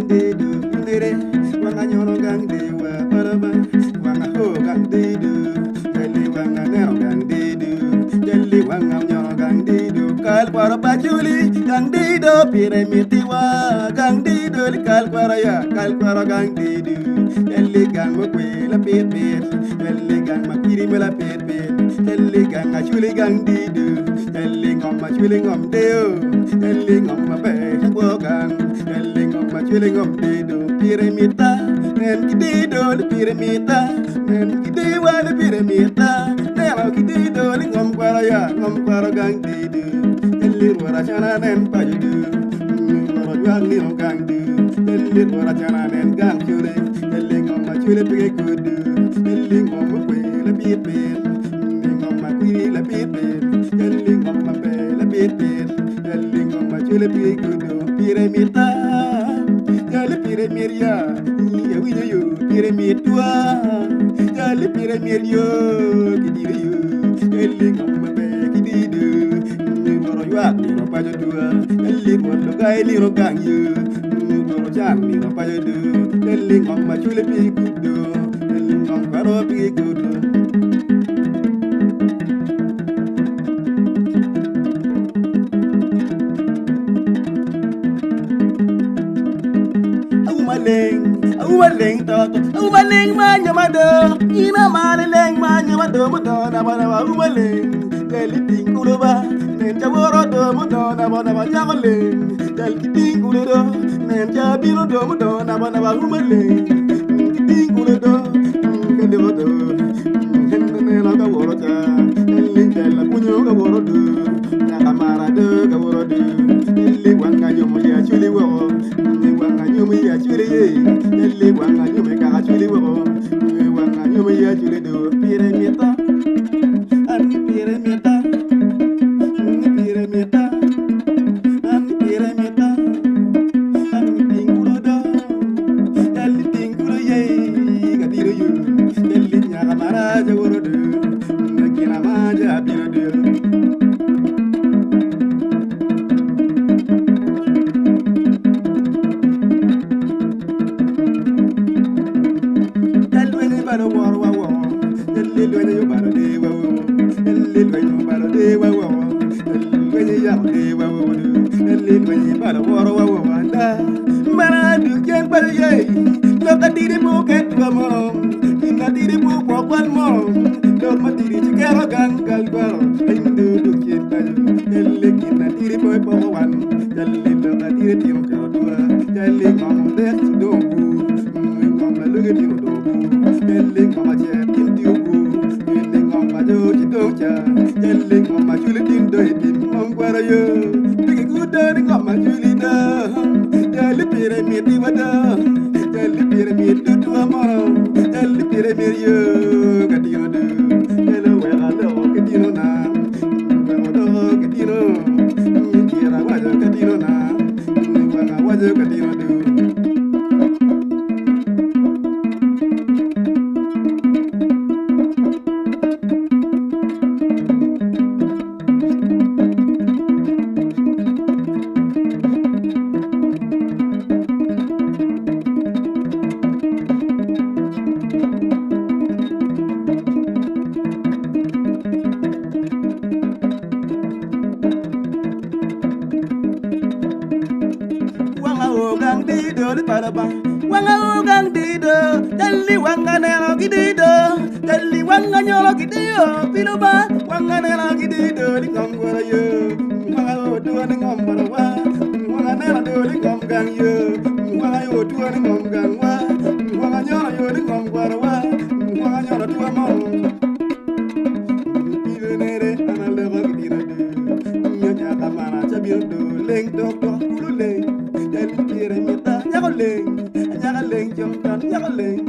de du nere wanga nyono gang de wa paraba wanga ho gang de du jali wanga nero gang de du jali wanga nyono gang de du kal paraba juli gang de do pire mitiwa gang de do kal paraya kal para gang de du jali gang mo kwe la pet pet jali gang ma piri me la pet pet jali gang a juli gang de du jali ngom ma juli ngom de o jali ngom ma be bo gang jali ngom ma juli ngom de do pire mita nen kidi do pire mita nen kidi wa pire mita nelo kidi do ngom para ya ngom para gang de du jali wara chana nen pa du wara gang ni gang du jali wara chana nen gang juli jali ngom ma juli pige kudu jali ngom ma kwe la pit pit ngom ma kwe la pit pit jali ngom ma be la pit pit jali ngom ma juli pige kudu pire mita jali pire miria ya wiyo yo pire mitwa jali pire mirio kidi yo jali ngom ma be kidi do ni woro yo ni ro pa jodua jali wolo gai li ro gang yo woro chan ni ro pa jodu jali ngom ma juli pige kudu jali ngom karo pige kudu Umaleng toto, umaleng manyamado, ina maleng manyamado mudo na bana umaleng, kaliting kuloba, nenja worodo mudo na bana jagaleng, kaliting kulodo, nenja bilodo mudo na bana umaleng, kaliting kulodo, kalibodo, henene la ka woroja, kaliting la punyo ka worodo, na kamara do ka worodo, kaliting wanga yomo ya chuli wo. Ya chule ye, ele wanga nyume ka chule wo, wanga nyume ya chule do pire meta, ani pire meta, ani pire meta, ani pire meta, ani tingulo do, ele tingulo ye, gadiro yo, ele nyaka maraja woro do, nakina maja biro do. Wanga ugang dido, jali wanga nero gidido, jali wanga nyolo gidio, piluba wanga nero gidido, lingom gora yo, wanga otua lingom gora wa, wanga nero do lingom gang yo, wanga otua lingom gang wa, wanga nyolo yo lingom gora wa, wanga nyolo tua mo. Pilu nere anale gidido, nyonya kamana chabio do, leng dok dok kulu leng, jali pire mita. Nyaka leng, jom tan nyaka leng.